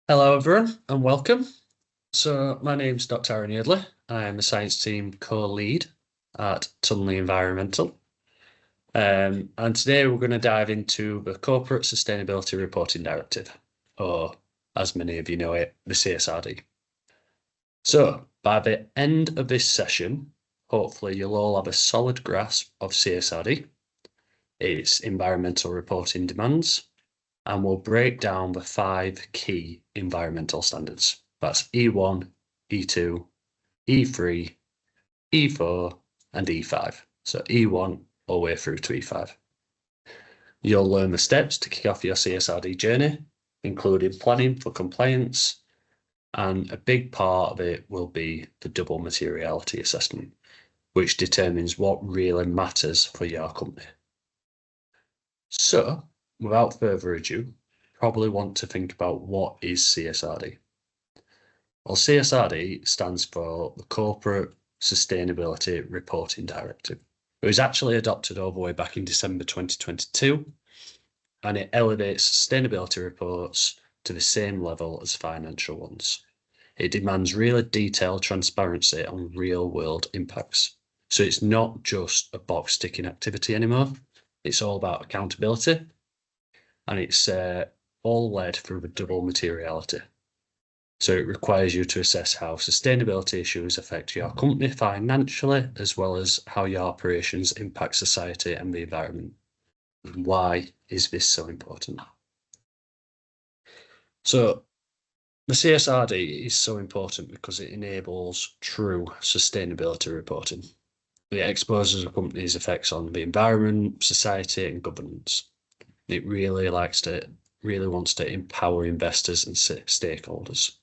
Hello everyone and welcome. So my name's Dr. Aaron Yardley. I am a science team co-lead at Tunley Environmental. And today we're going to dive into the Corporate Sustainability Reporting Directive, or as many of you know it, the CSRD. So by the end of this session, hopefully you'll all have a solid grasp of CSRD, its environmental reporting demands, and we'll break down the 5 key environmental standards. That's E1, E2, E3, E4, and E5. So E1 all the way through to E5. You'll learn the steps to kick off your CSRD journey, including planning for compliance, and a big part of it will be the Double Materiality Assessment, which determines what really matters for your company. So, without further ado, probably want to think about what is CSRD. Well, CSRD stands for the Corporate Sustainability Reporting Directive. It was actually adopted all the way back in December 2022, and it elevates sustainability reports to the same level as financial ones. It demands really detailed transparency on real-world impacts. So it's not just a box-ticking activity anymore. It's all about accountability, and it's all led through the double materiality. So it requires you to assess how sustainability issues affect your company financially, as well as how your operations impact society and the environment. Why is this so important? So the CSRD is so important because it enables true sustainability reporting. It exposes a company's effects on the environment, society, and governance. It really wants to empower investors and stakeholders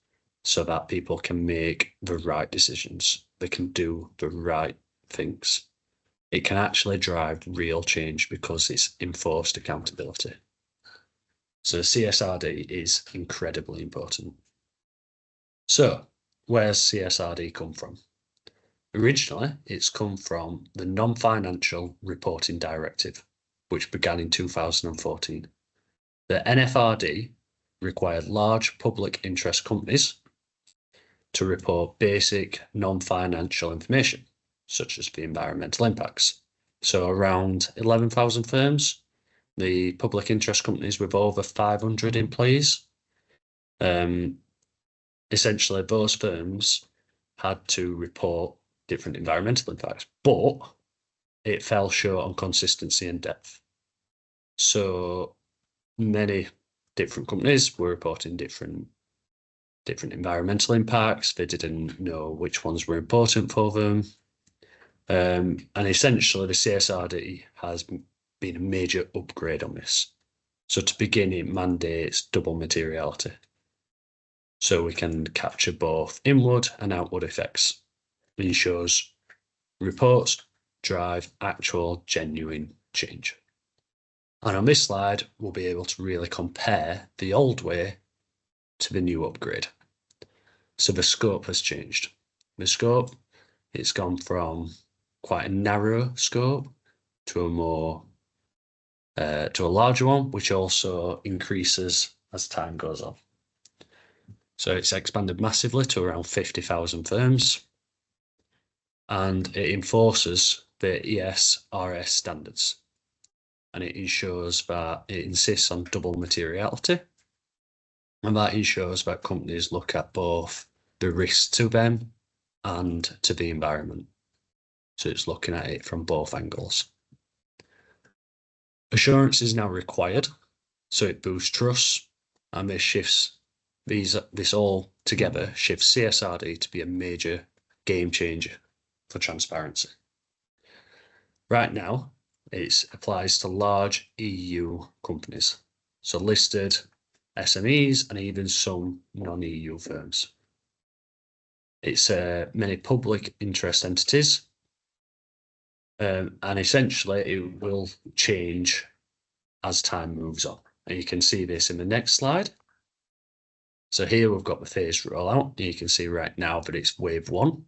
so that people can make the right decisions. They can do the right things. It can actually drive real change because it's enforced accountability. So CSRD is incredibly important. So where's CSRD come from? Originally, it's come from the Non-Financial Reporting Directive, which began in 2014. The NFRD required large public interest companies to report basic non-financial information, such as the environmental impacts. So around 11,000 firms, the public interest companies with over 500 employees, essentially those firms had to report different environmental impacts, but it fell short on consistency and depth. So many different companies were reporting different environmental impacts. They didn't know which ones were important for them. And essentially the CSRD has been a major upgrade on this. So to begin, it mandates double materiality. So we can capture both inward and outward effects. It ensures reports drive actual genuine change. And on this slide, we'll be able to really compare the old way to the new upgrade. So the scope has changed. The scope, it's gone from quite a narrow scope to a more to a larger one, which also increases as time goes on. So it's expanded massively to around 50,000 firms, and it enforces the ESRS standards, and it ensures that it insists on double materiality, and that ensures that companies look at both the risks to them and to the environment. So it's looking at it from both angles. Assurance is now required, so it boosts trust, and this all together shifts CSRD to be a major game changer for transparency. Right now, it applies to large EU companies, so listed SMEs and even some non-EU firms. It's many public interest entities, and essentially it will change as time moves on. And you can see this in the next slide. So here we've got the phased rollout, and you can see right now that it's wave 1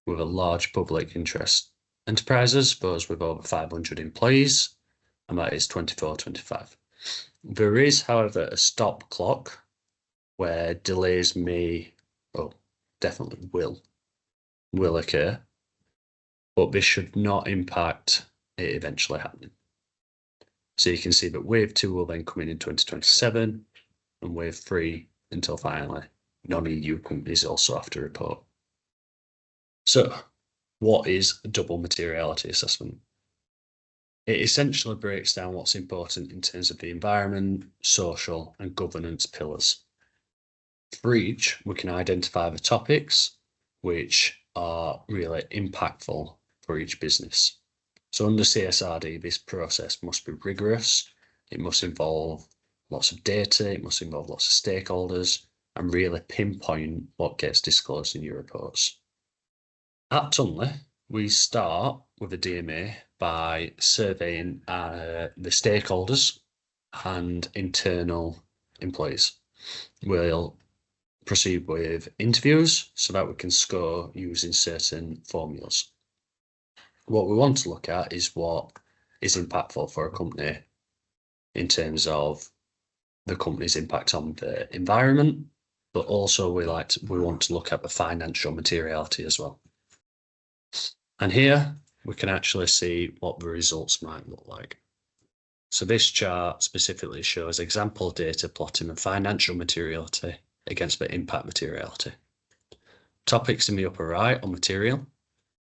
with a large public interest enterprises, those with over 500 employees, and that is 24-25. There is, however, a stop clock where delays may, well, definitely will occur, but this should not impact it eventually happening. So you can see that wave 2 will then come in 2027 and wave 3 until finally non-EU companies also have to report. So what is a double materiality assessment? It essentially breaks down what's important in terms of the environment, social and governance pillars. For each, we can identify the topics which are really impactful for each business. So under CSRD, this process must be rigorous, it must involve lots of data, it must involve lots of stakeholders, and really pinpoint what gets disclosed in your reports. At Tunley, we start with a DMA by surveying the stakeholders and internal employees. We'll proceed with interviews so that we can score using certain formulas. What we want to look at is what is impactful for a company in terms of the company's impact on the environment, but also we want to look at the financial materiality as well. And here we can actually see what the results might look like. So this chart specifically shows example data plotting the financial materiality against the impact materiality. Topics in the upper right are material.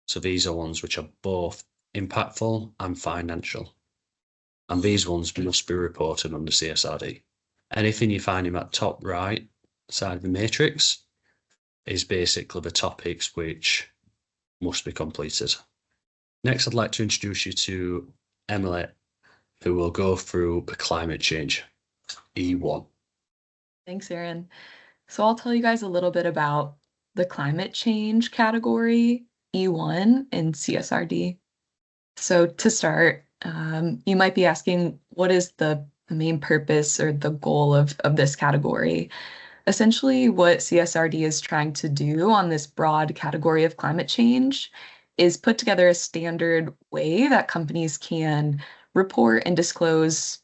So these are ones which are both impactful and financial. And these ones must be reported under CSRD. Anything you find in that top right side of the matrix is basically the topics which must be completed. Next, I'd like to introduce you to Emily, who will go through the climate change, E1. Thanks, Aaron. So I'll tell you guys a little bit about the climate change category, E1 in CSRD. So to start, you might be asking, what is the main purpose or the goal of this category? Essentially, what CSRD is trying to do on this broad category of climate change is put together a standard way that companies can report and disclose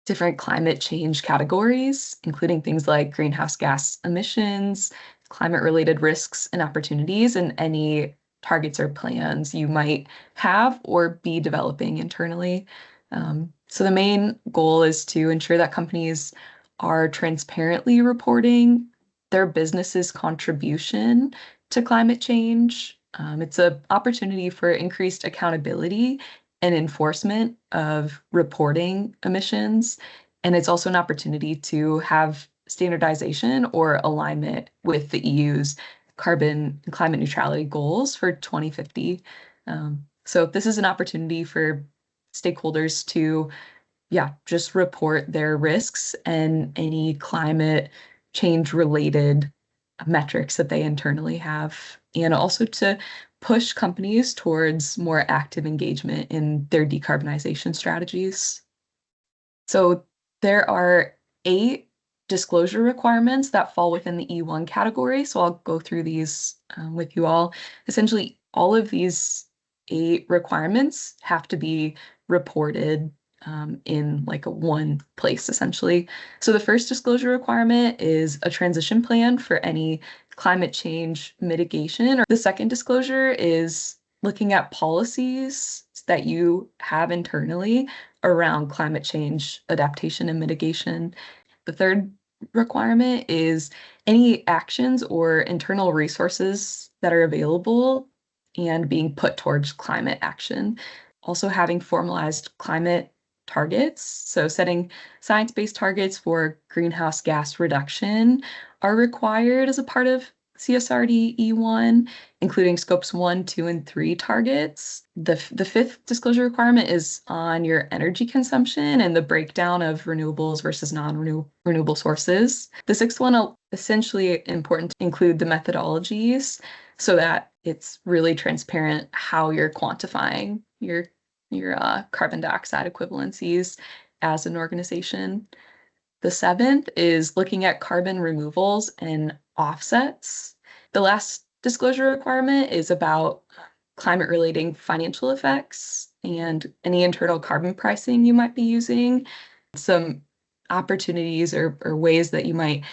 different climate change categories, including things like greenhouse gas emissions, climate-related risks and opportunities, and any targets or plans you might have or be developing internally. So the main goal is to ensure that companies are transparently reporting their business's contribution to climate change. It's an opportunity for increased accountability and enforcement of reporting emissions. And it's also an opportunity to have standardization or alignment with the EU's carbon and climate neutrality goals for 2050. So this is an opportunity for stakeholders to, just report their risks and any climate change related metrics that they internally have, and also to push companies towards more active engagement in their decarbonization strategies. So there are 8 disclosure requirements that fall within the E1 category. So I'll go through these with you all. Essentially, all of these 8 requirements have to be reported in like one place, essentially. So the first disclosure requirement is a transition plan for any climate change mitigation. Or the second disclosure is looking at policies that you have internally around climate change adaptation and mitigation. The third requirement is any actions or internal resources that are available and being put towards climate action. Also having formalized climate targets, so setting science-based targets for greenhouse gas reduction are required as a part of CSRD E1, including scopes 1, 2, and 3 targets. The fifth disclosure requirement is on your energy consumption and the breakdown of renewables versus non-renewable sources. The sixth one, essentially important to include the methodologies so that it's really transparent how you're quantifying your carbon dioxide equivalencies as an organization. The seventh is looking at carbon removals and offsets. The last disclosure requirement is about climate relating financial effects and any internal carbon pricing you might be using, some opportunities or ways that you might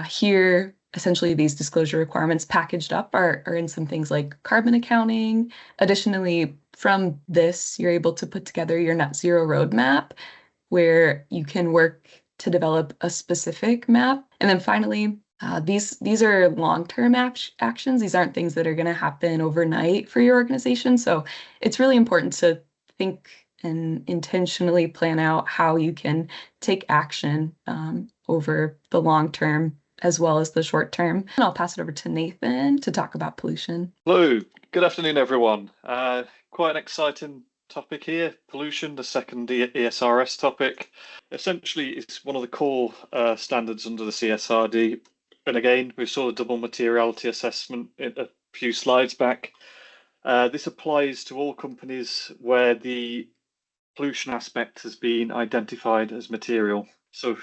Here, essentially, these disclosure requirements packaged up are in some things like carbon accounting. Additionally, from this, you're able to put together your net zero roadmap, where you can work to develop a specific map. And then finally, these are long-term actions. These aren't things that are going to happen overnight for your organization. So it's really important to think and intentionally plan out how you can take action over the long term as well as the short term. And I'll pass it over to Nathan to talk about pollution. Hello, good afternoon, everyone. Quite an exciting topic here, pollution, the second ESRS topic. Essentially, it's one of the core standards under the CSRD. And again, we saw the double materiality assessment a few slides back. This applies to all companies where the pollution aspect has been identified as material. So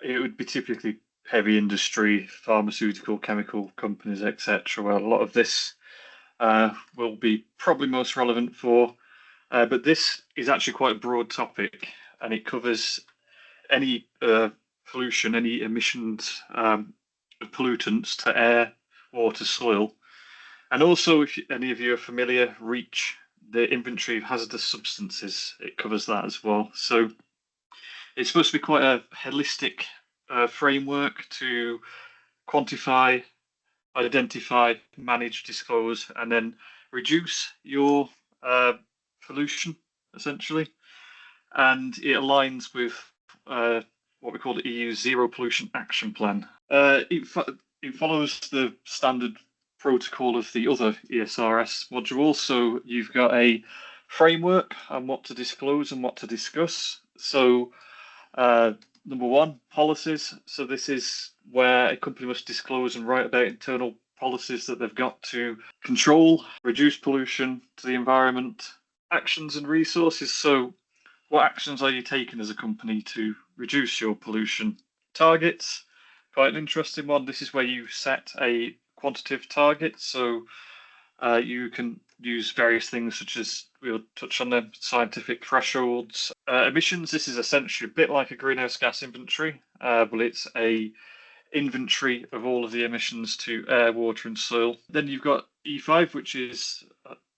it would be typically heavy industry, pharmaceutical, chemical companies, etc., where a lot of this will be probably most relevant for. But this is actually quite a broad topic, and it covers any pollution, any emissions of pollutants to air, water, soil. And also, if any of you are familiar, REACH, the inventory of hazardous substances, it covers that as well. So it's supposed to be quite a holistic framework to quantify, identify, manage, disclose, and then reduce your pollution, essentially. And it aligns with what we call the EU's Zero Pollution Action Plan. It follows the standard protocol of the other ESRS module. So you've got a framework on what to disclose and what to discuss. So number one, policies. So this is where a company must disclose and write about internal policies that they've got to control, reduce pollution to the environment. Actions and resources. So what actions are you taking as a company to reduce your pollution? Targets, quite an interesting one. This is where you set a quantitative target. So you can use various things such as, we'll touch on them, scientific thresholds. Emissions, this is essentially a bit like a greenhouse gas inventory, but it's a inventory of all of the emissions to air, water and soil. Then you've got E5, which is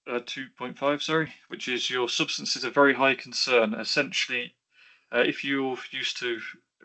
2.5, sorry, which is your substances of very high concern. Essentially, if you're used to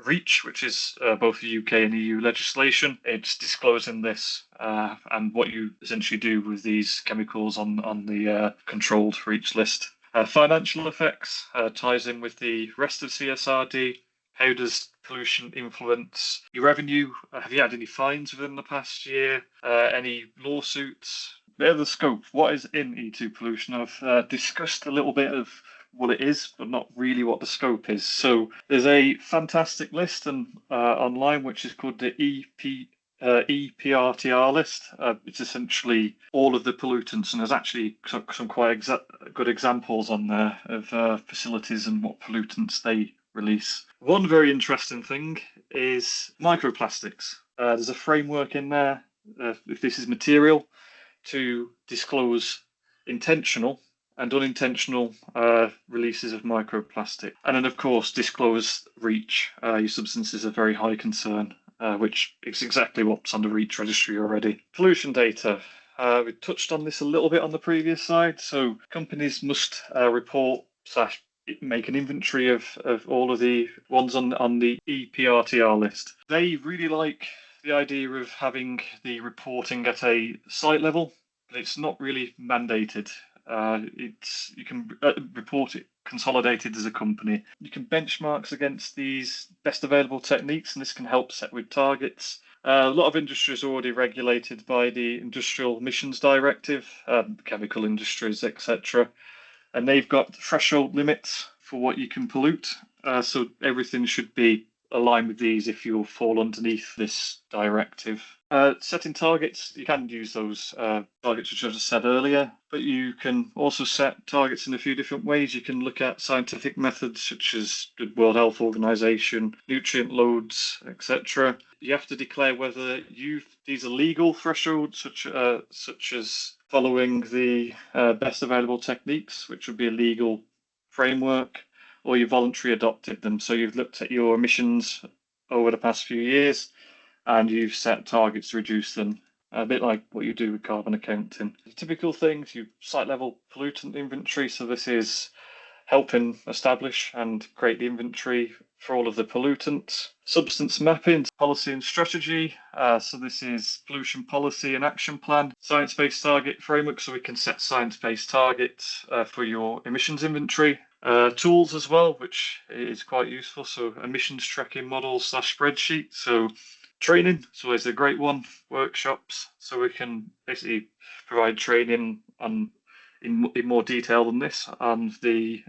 REACH, which is both UK and EU legislation, it's disclosing this and what you essentially do with these chemicals on the controlled REACH list. Financial effects ties in with the rest of CSRD. How does pollution influence your revenue? Have you had any fines within the past year? Any lawsuits? Bit of the scope. What is in E2 pollution? I've discussed a little bit of what it is, but not really what the scope is. So there's a fantastic list and online, which is called the EPRTR list. It's essentially all of the pollutants, and there's actually some quite good examples on there of facilities and what pollutants they release. One very interesting thing is microplastics. There's a framework in there, if this is material, to disclose intentional and unintentional releases of microplastic. And then, of course, disclose REACH. Your substances of very high concern, which is exactly what's on the REACH registry already. Pollution data. We touched on this a little bit on the previous slide. So companies must report / make an inventory of all of the ones on the EPRTR list. They really like the idea of having the reporting at a site level, but it's not really mandated. You can report it consolidated as a company. You can benchmarks against these best available techniques, and this can help set with targets. A lot of industries are already regulated by the Industrial Emissions Directive, chemical industries, etc. And they've got threshold limits for what you can pollute. So everything should be aligned with these if you fall underneath this directive. Setting targets, you can use those targets which I just said earlier, but you can also set targets in a few different ways. You can look at scientific methods such as the World Health Organization, nutrient loads, etc. You have to declare whether these are legal thresholds, such as following the best available techniques, which would be a legal framework, or you voluntarily adopted them. So you've looked at your emissions over the past few years and you've set targets to reduce them, a bit like what you do with carbon accounting. The typical things, you site level pollutant inventory, so this is helping establish and create the inventory for all of the pollutants. Substance mapping, policy and strategy. So this is pollution policy and action plan. Science-based target framework, so we can set science-based targets for your emissions inventory. Tools as well, which is quite useful. So emissions tracking models / spreadsheet. So training, so there's a great one. Workshops, so we can basically provide training on in more detail than this on the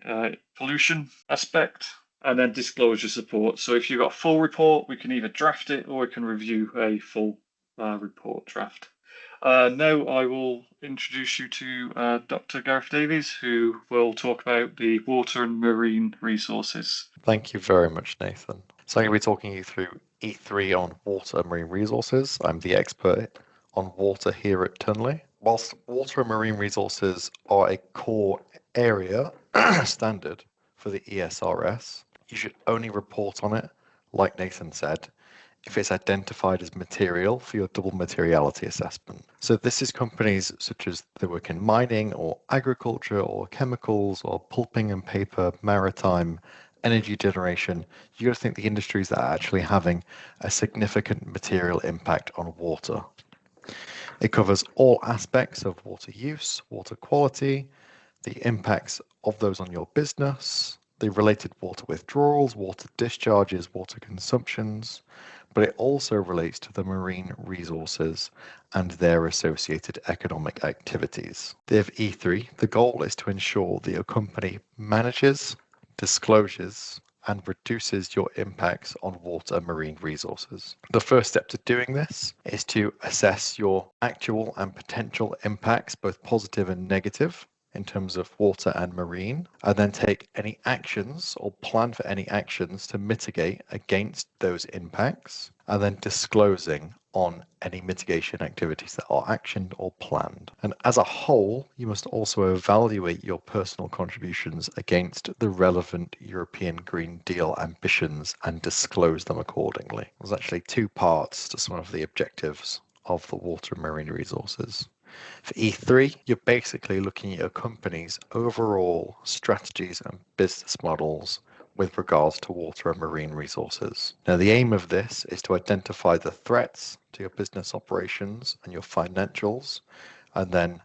pollution aspect, and then disclosure support. So if you've got a full report, we can either draft it or we can review a full report draft. Now I will introduce you to Dr. Gareth Davies, who will talk about the water and marine resources. Thank you very much, Nathan. So I'm going to be talking you through E3 on water and marine resources. I'm the expert on water here at Tunley. Whilst water and marine resources are a core area standard for the ESRS, you should only report on it, like Nathan said, if it's identified as material for your double materiality assessment. So this is companies such as they work in mining or agriculture or chemicals or pulping and paper, maritime, energy generation. You got to think the industries that are actually having a significant material impact on water. It covers all aspects of water use, water quality, the impacts of those on your business, the related water withdrawals, water discharges, water consumptions, but it also relates to the marine resources and their associated economic activities. Div E3, the goal is to ensure that your company manages, discloses, and reduces your impacts on water and marine resources. The first step to doing this is to assess your actual and potential impacts, both positive and negative, in terms of water and marine, and then take any actions or plan for any actions to mitigate against those impacts, and then disclosing on any mitigation activities that are actioned or planned. And as a whole, you must also evaluate your personal contributions against the relevant European Green Deal ambitions and disclose them accordingly. There's actually two parts to some of the objectives of the water and marine resources. For E3, you're basically looking at your company's overall strategies and business models with regards to water and marine resources. Now, the aim of this is to identify the threats to your business operations and your financials, and then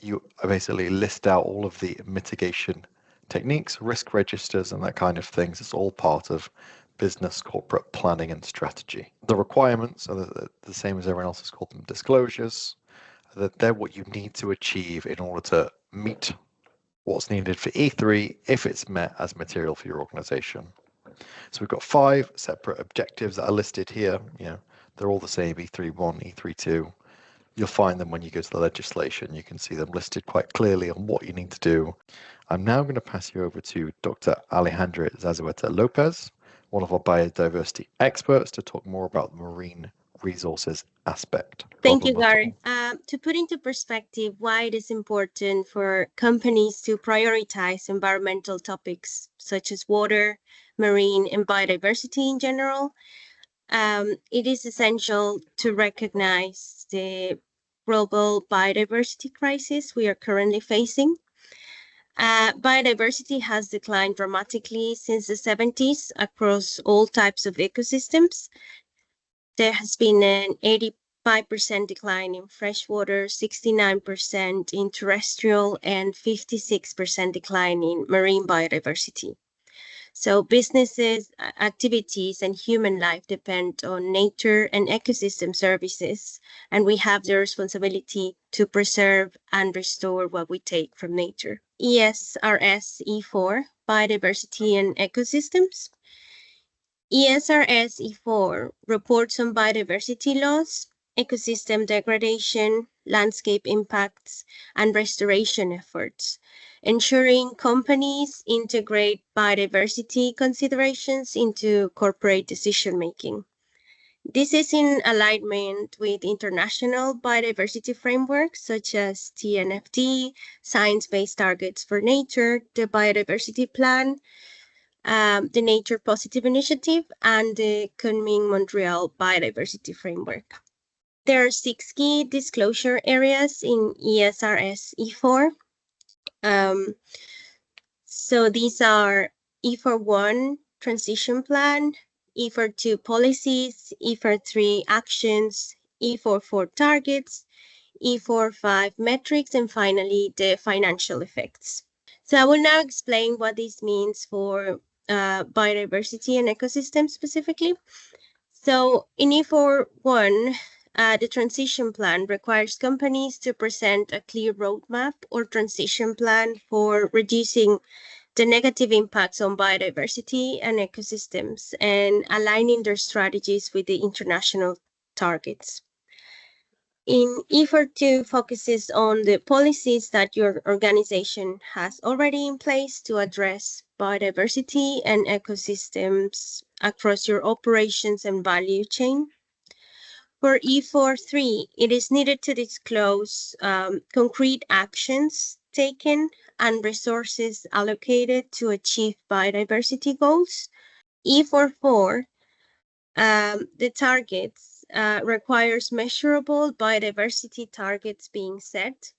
you basically list out all of the mitigation techniques, risk registers, and that kind of things. It's all part of business corporate planning and strategy. The requirements are the same as everyone else has called them disclosures. That they're what you need to achieve in order to meet what's needed for E3 if it's met as material for your organization. So we've got 5 separate objectives that are listed here. They're all the same, E3.1, E3.2. You'll find them when you go to the legislation. You can see them listed quite clearly on what you need to do. I'm now going to pass you over to Dr. Alejandra Zazueta Lopez, one of our biodiversity experts, to talk more about the marine resources aspect. Thank you, Gary. To put into perspective why it is important for companies to prioritize environmental topics such as water, marine, and biodiversity in general, it is essential to recognize the global biodiversity crisis we are currently facing. Biodiversity has declined dramatically since the 70s across all types of ecosystems. There has been an 85% decline in freshwater, 69% in terrestrial, and 56% decline in marine biodiversity. So businesses, activities, and human life depend on nature and ecosystem services, and we have the responsibility to preserve and restore what we take from nature. ESRS E4, Biodiversity and Ecosystems. ESRS E4 reports on biodiversity loss, ecosystem degradation, landscape impacts, and restoration efforts, ensuring companies integrate biodiversity considerations into corporate decision-making. This is in alignment with international biodiversity frameworks such as TNFD, Science-Based Targets for Nature, the Biodiversity Plan, the Nature Positive Initiative, and the Kunming-Montreal Biodiversity Framework. There are 6 key disclosure areas in ESRS E4. So these are E4-1 transition plan, E4-2 policies, E4-3 actions, E4-4 targets, E4-5 metrics, and finally the financial effects. So I will now explain what this means for biodiversity and ecosystems specifically. So in E4-1, the transition plan requires companies to present a clear roadmap or transition plan for reducing the negative impacts on biodiversity and ecosystems and aligning their strategies with the international targets. In E4-2 focuses on the policies that your organization has already in place to address biodiversity and ecosystems across your operations and value chain. For E4-3, it is needed to disclose concrete actions taken and resources allocated to achieve biodiversity goals. E4-4, the targets requires measurable biodiversity targets being set.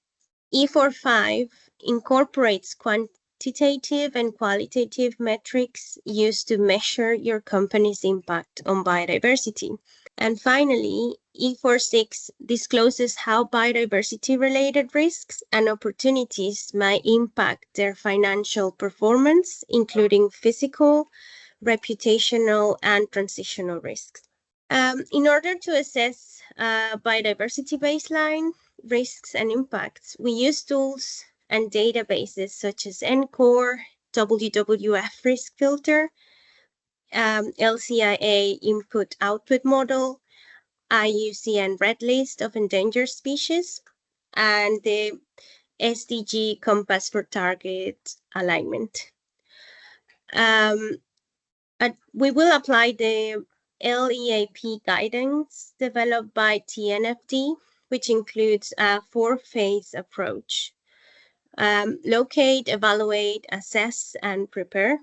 E4-5 incorporates quantitative and qualitative metrics used to measure your company's impact on biodiversity. And finally, E4-6 discloses how biodiversity-related risks and opportunities might impact their financial performance, including physical, reputational, and transitional risks. In order to assess biodiversity baseline, risks, and impacts, we use tools and databases such as NCORE, WWF Risk Filter, LCIA Input-Output Model, IUCN Red List of Endangered Species, and the SDG Compass for Target Alignment. We will apply the LEAP guidance developed by TNFD, which includes a 4-phase approach. Locate, evaluate, assess, and prepare.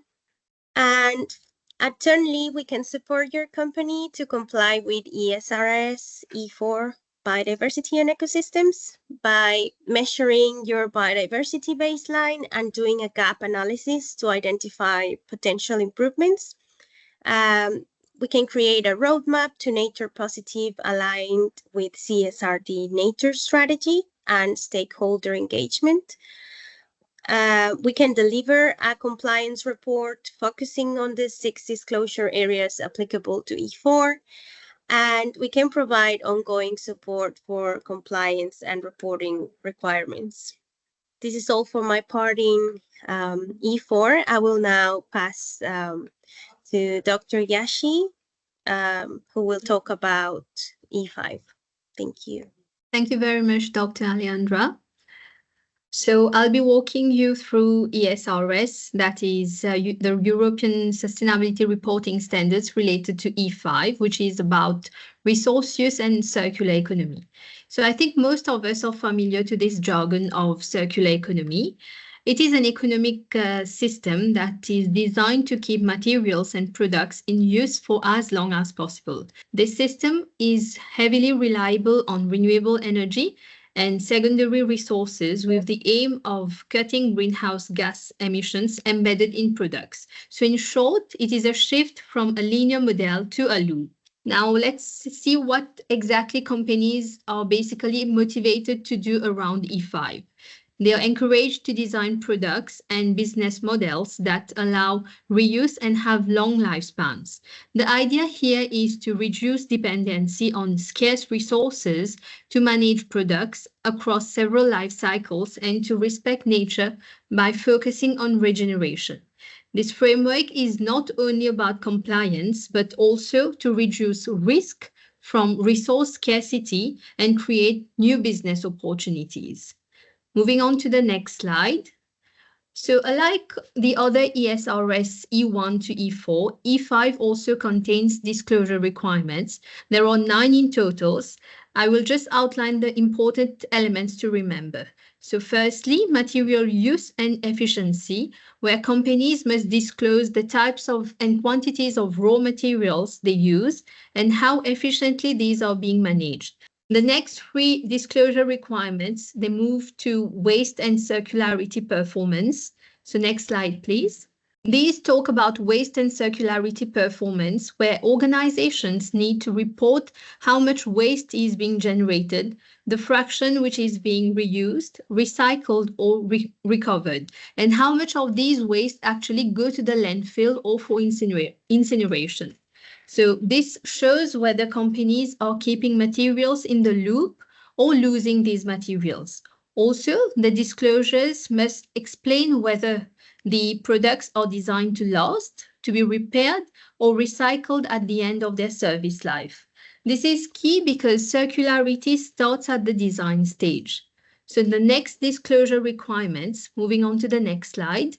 And at Tunley, we can support your company to comply with ESRS E4 biodiversity and ecosystems by measuring your biodiversity baseline and doing a gap analysis to identify potential improvements. We can create a roadmap to nature positive aligned with CSRD nature strategy and stakeholder engagement. We can deliver a compliance report focusing on the 6 disclosure areas applicable to E4, and we can provide ongoing support for compliance and reporting requirements. This is all for my part in E4. I will now pass to Dr. Yashi, who will talk about E5. Thank you. Thank you very much, Dr. Alejandra. So I'll be walking you through ESRS, that is the European Sustainability Reporting Standards related to E5, which is about resource use and circular economy. So I think most of us are familiar to this jargon of circular economy. It is an economic system that is designed to keep materials and products in use for as long as possible. This system is heavily reliable on renewable energy and secondary resources with the aim of cutting greenhouse gas emissions embedded in products. So in short, it is a shift from a linear model to a loop. Now let's see what exactly companies are basically motivated to do around E5. They are encouraged to design products and business models that allow reuse and have long lifespans. The idea here is to reduce dependency on scarce resources, to manage products across several life cycles, and to respect nature by focusing on regeneration. This framework is not only about compliance, but also to reduce risk from resource scarcity and create new business opportunities. Moving on to the next slide. So unlike the other ESRS E1 to E4, E5 also contains disclosure requirements. There are 9 in total. I will just outline the important elements to remember. So firstly, material use and efficiency, where companies must disclose the types of and quantities of raw materials they use and how efficiently these are being managed. The next three disclosure requirements, they move to waste and circularity performance. So next slide, please. These talk about waste and circularity performance, where organizations need to report how much waste is being generated, the fraction which is being reused, recycled, or recovered, and how much of these waste actually go to the landfill or for incineration. So this shows whether companies are keeping materials in the loop or losing these materials. Also, the disclosures must explain whether the products are designed to last, to be repaired, or recycled at the end of their service life. This is key because circularity starts at the design stage. So the next disclosure requirements, moving on to the next slide,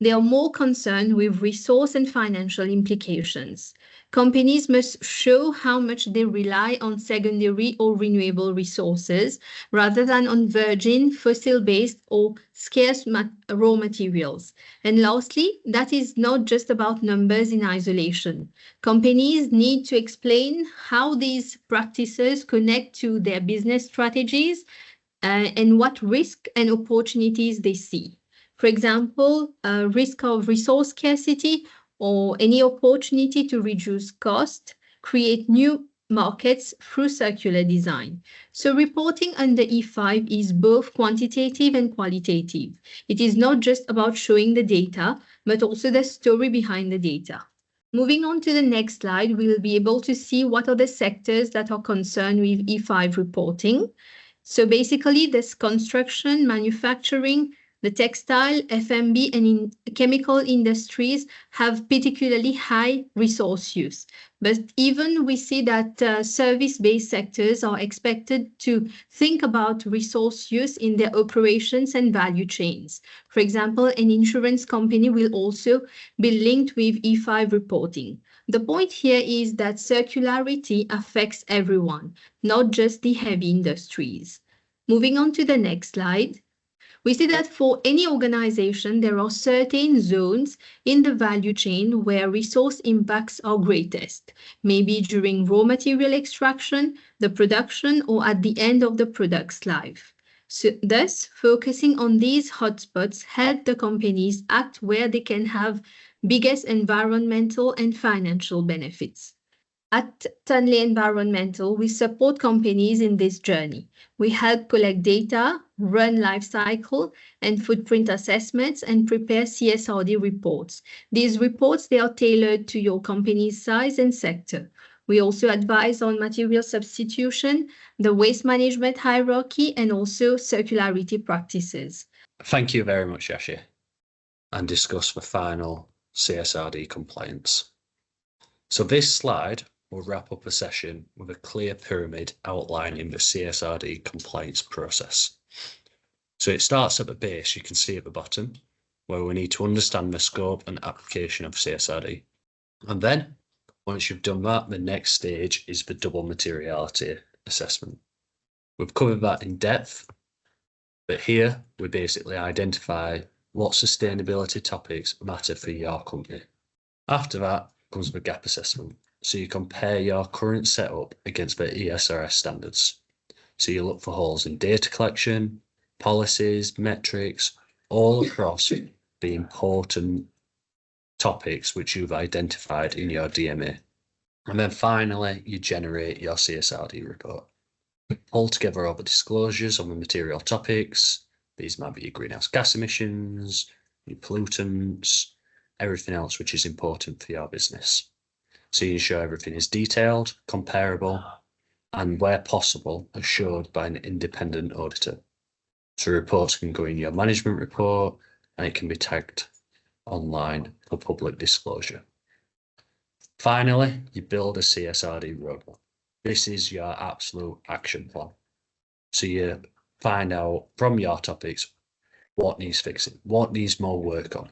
they are more concerned with resource and financial implications. Companies must show how much they rely on secondary or renewable resources rather than on virgin, fossil-based, or scarce raw materials. And lastly, that is not just about numbers in isolation. Companies need to explain how these practices connect to their business strategies and what risk and opportunities they see. For example, risk of resource scarcity or any opportunity to reduce cost, create new markets through circular design. So reporting under E5 is both quantitative and qualitative. It is not just about showing the data, but also the story behind the data. Moving on to the next slide, we will be able to see what are the sectors that are concerned with E5 reporting. So basically, this construction, manufacturing, the textile, F&B, and chemical industries have particularly high resource use. But even we see that service-based sectors are expected to think about resource use in their operations and value chains. For example, an insurance company will also be linked with E5 reporting. The point here is that circularity affects everyone, not just the heavy industries. Moving on to the next slide. We see that for any organization, there are certain zones in the value chain where resource impacts are greatest, maybe during raw material extraction, the production, or at the end of the product's life. So, thus, focusing on these hotspots help the companies act where they can have biggest environmental and financial benefits. At Tunley Environmental, we support companies in this journey. We help collect data, run life cycle and footprint assessments, and prepare CSRD reports. These reports, they are tailored to your company's size and sector. We also advise on material substitution, the waste management hierarchy, and also circularity practices. Thank you very much, Yashi. And discuss the final CSRD compliance. So this slide will wrap up a session with a clear pyramid outlining the CSRD compliance process. So it starts at the base, you can see at the bottom, where we need to understand the scope and application of CSRD. And then, once you've done that, the next stage is the Double Materiality Assessment. We've covered that in depth, but here we basically identify what sustainability topics matter for your company. After that comes the gap assessment. So you compare your current setup against the ESRS standards. So you look for holes in data collection, policies, metrics, all across the important topics which you've identified in your DMA. And then finally, you generate your CSRD report. Pull together all the disclosures on the material topics. These might be your greenhouse gas emissions, your pollutants, everything else which is important for your business. So you ensure everything is detailed, comparable, and where possible, assured by an independent auditor. So reports can go in your management report and it can be tagged online for public disclosure. Finally, you build a CSRD roadmap. This is your absolute action plan. So you find out from your topics what needs fixing, what needs more work on.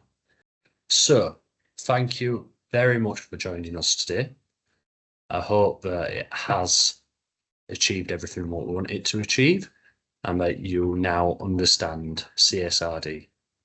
So thank you very much for joining us today. I hope that it has achieved everything what we want it to achieve. and that you now understand CSRD.